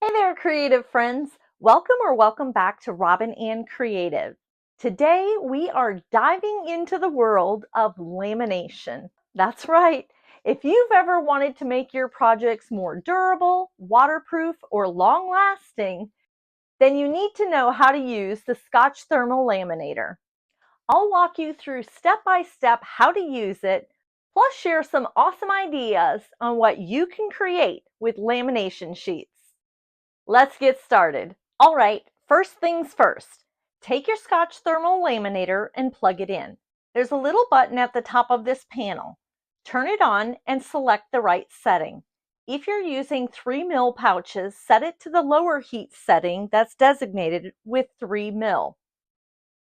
Hey there, creative friends. Welcome back to Robyn Anne Creative. Today, we are diving into the world of lamination. That's right. If you've ever wanted to make your projects more durable, waterproof, or long-lasting, then you need to know how to use the Scotch Thermal Laminator. I'll walk you through step-by-step how to use it, plus share some awesome ideas on what you can create with lamination sheets. Let's get started. All right, first things first. Take your Scotch Thermal Laminator and plug it in. There's a little button at the top of this panel. Turn it on and select the right setting. If you're using 3mm pouches, set it to the lower heat setting that's designated with 3mm.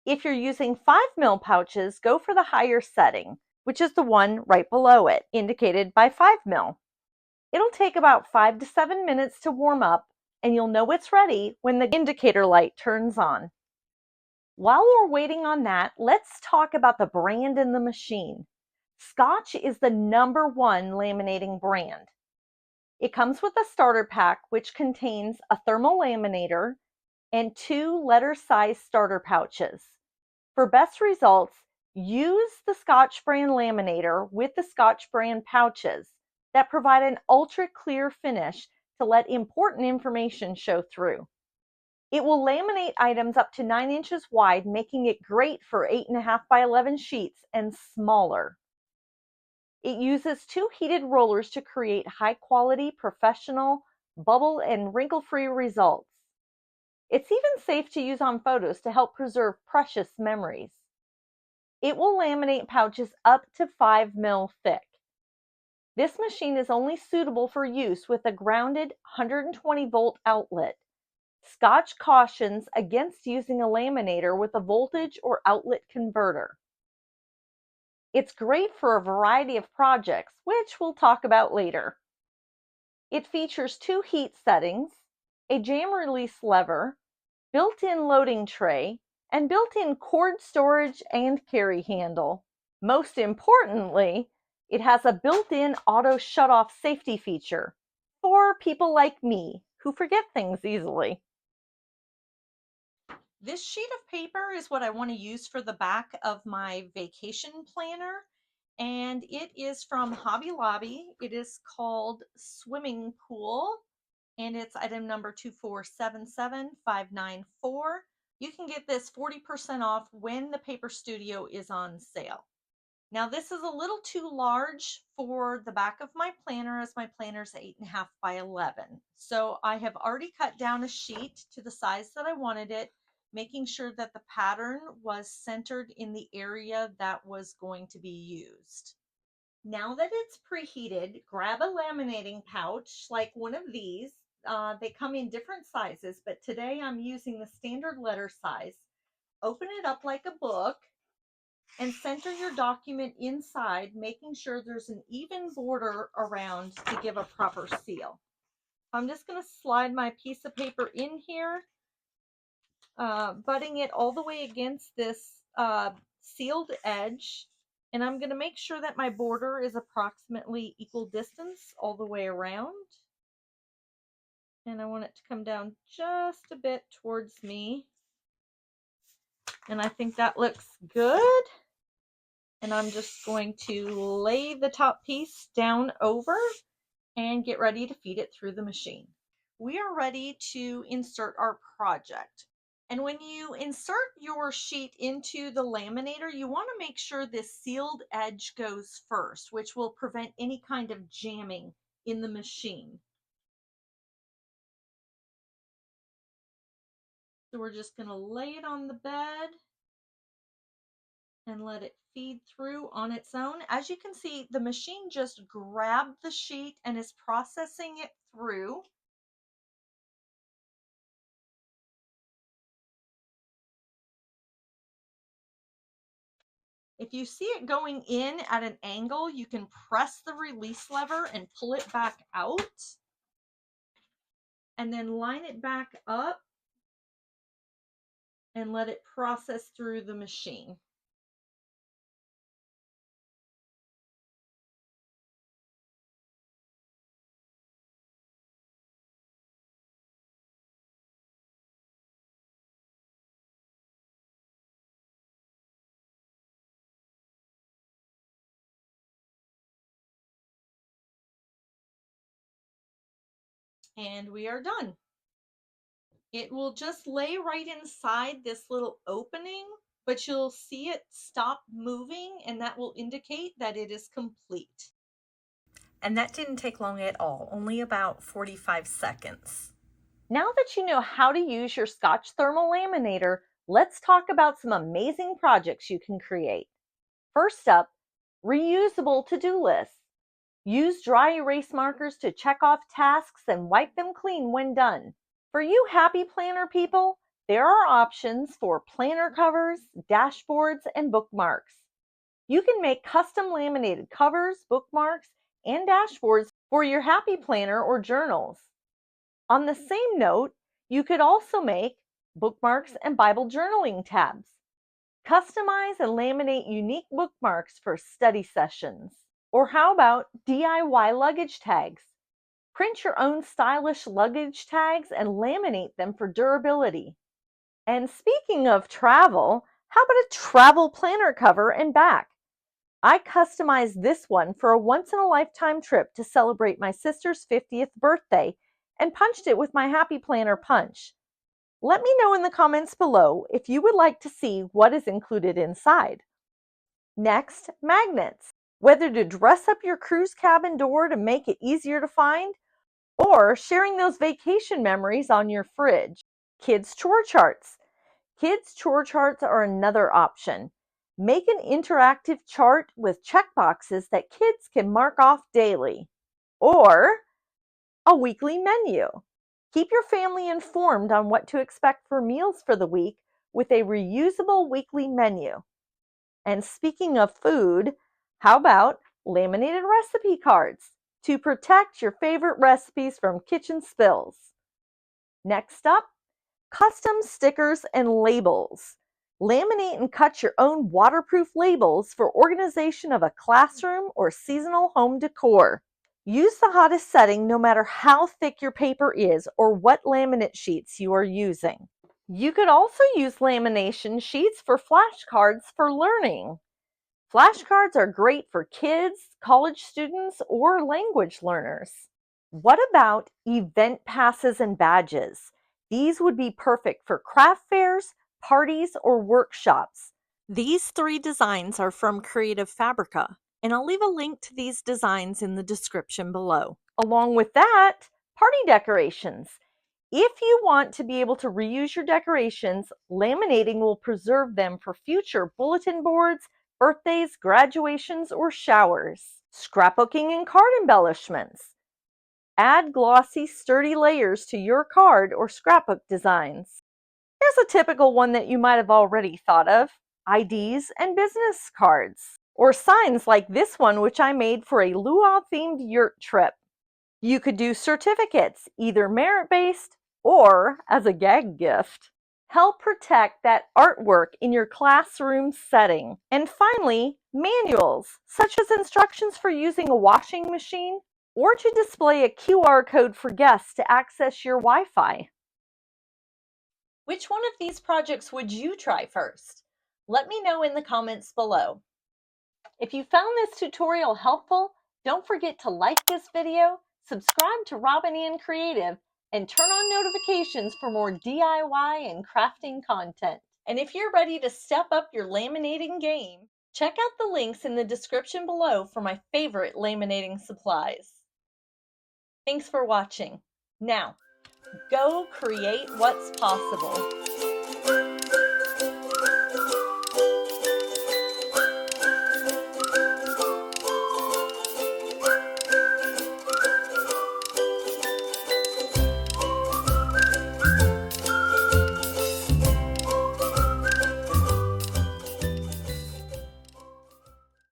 If you're using 5mm pouches, go for the higher setting, which is the one right below it, indicated by 5mm. It'll take about 5 to 7 minutes to warm up, and you'll know it's ready when the indicator light turns on. While we're waiting on that, let's talk about the brand and the machine. Scotch is the #1 laminating brand. It comes with a starter pack which contains a thermal laminator and 2 letter-sized starter pouches. For best results, use the Scotch brand laminator with the Scotch brand pouches that provide an ultra clear finish to let important information show through. It will laminate items up to 9 inches wide, making it great for 8.5 by 11 sheets and smaller. It uses 2 heated rollers to create high quality, professional, bubble and wrinkle-free results. It's even safe to use on photos to help preserve precious memories. It will laminate pouches up to 5mm thick. This machine is only suitable for use with a grounded 120-volt outlet. Scotch cautions against using a laminator with a voltage or outlet converter. It's great for a variety of projects, which we'll talk about later. It features 2 heat settings, a jam release lever, built-in loading tray, and built-in cord storage and carry handle. Most importantly, it has a built-in auto shut-off safety feature for people like me who forget things easily. This sheet of paper is what I want to use for the back of my vacation planner, and it is from Hobby Lobby. It is called Swimming Pool, and it's item number 2477594. You can get this 40% off when the Paper Studio is on sale. Now this is a little too large for the back of my planner, as my planner is 8.5 by 11. So I have already cut down a sheet to the size that I wanted it, making sure that the pattern was centered in the area that was going to be used. Now that it's preheated, grab a laminating pouch like one of these. They come in different sizes, but today I'm using the standard letter size. Open it up like a book and center your document inside, making sure there's an even border around to give a proper seal. I'm just going to slide my piece of paper in here, butting it all the way against this sealed edge, and I'm going to make sure that my border is approximately equal distance all the way around. And I want it to come down just a bit towards me. And I think that looks good. And I'm just going to lay the top piece down over and get ready to feed it through the machine. We are ready to insert our project. And when you insert your sheet into the laminator, you want to make sure this sealed edge goes first, which will prevent any kind of jamming in the machine. So we're just going to lay it on the bed and let it feed through on its own. As you can see, the machine just grabbed the sheet and is processing it through. If you see it going in at an angle, you can press the release lever and pull it back out, and then line it back up and let it process through the machine. And we are done. It will just lay right inside this little opening, but you'll see it stop moving, and that will indicate that it is complete. And that didn't take long at all, only about 45 seconds. Now that you know how to use your Scotch Thermal Laminator, let's talk about some amazing projects you can create. First up, reusable to-do lists. Use dry erase markers to check off tasks and wipe them clean when done. For you happy planner people, there are options for planner covers, dashboards, and bookmarks. You can make custom laminated covers, bookmarks, and dashboards for your happy planner or journals. On the same note, you could also make bookmarks and Bible journaling tabs. Customize and laminate unique bookmarks for study sessions. Or how about DIY luggage tags? Print your own stylish luggage tags and laminate them for durability. And speaking of travel, how about a travel planner cover and back? I customized this one for a once-in-a-lifetime trip to celebrate my sister's 50th birthday and punched it with my Happy Planner punch. Let me know in the comments below if you would like to see what is included inside. Next, magnets. Whether to dress up your cruise cabin door to make it easier to find, or sharing those vacation memories on your fridge. Kids chore charts. Kids chore charts are another option. Make an interactive chart with checkboxes that kids can mark off daily. Or a weekly menu. Keep your family informed on what to expect for meals for the week with a reusable weekly menu. And speaking of food, how about laminated recipe cards to protect your favorite recipes from kitchen spills? Next up, custom stickers and labels. Laminate and cut your own waterproof labels for organization of a classroom or seasonal home decor. Use the hottest setting no matter how thick your paper is or what laminate sheets you are using. You could also use lamination sheets for flashcards for learning. Flashcards are great for kids, college students, or language learners. What about event passes and badges? These would be perfect for craft fairs, parties, or workshops. These 3 designs are from Creative Fabrica, and I'll leave a link to these designs in the description below. Along with that, party decorations. If you want to be able to reuse your decorations, laminating will preserve them for future bulletin boards, birthdays, graduations, or showers. Scrapbooking and card embellishments. Add glossy, sturdy layers to your card or scrapbook designs. Here's a typical one that you might have already thought of: IDs and business cards. Or signs like this one, which I made for a luau-themed yurt trip. You could do certificates, either merit-based or as a gag gift. Help protect that artwork in your classroom setting. And finally, manuals, such as instructions for using a washing machine or to display a QR code for guests to access your Wi-Fi. Which one of these projects would you try first? Let me know in the comments below. If you found this tutorial helpful, don't forget to like this video, subscribe to Robyn Anne Creative, and turn on notifications for more DIY and crafting content. And if you're ready to step up your laminating game, check out the links in the description below for my favorite laminating supplies. Thanks for watching. Now, go create what's possible.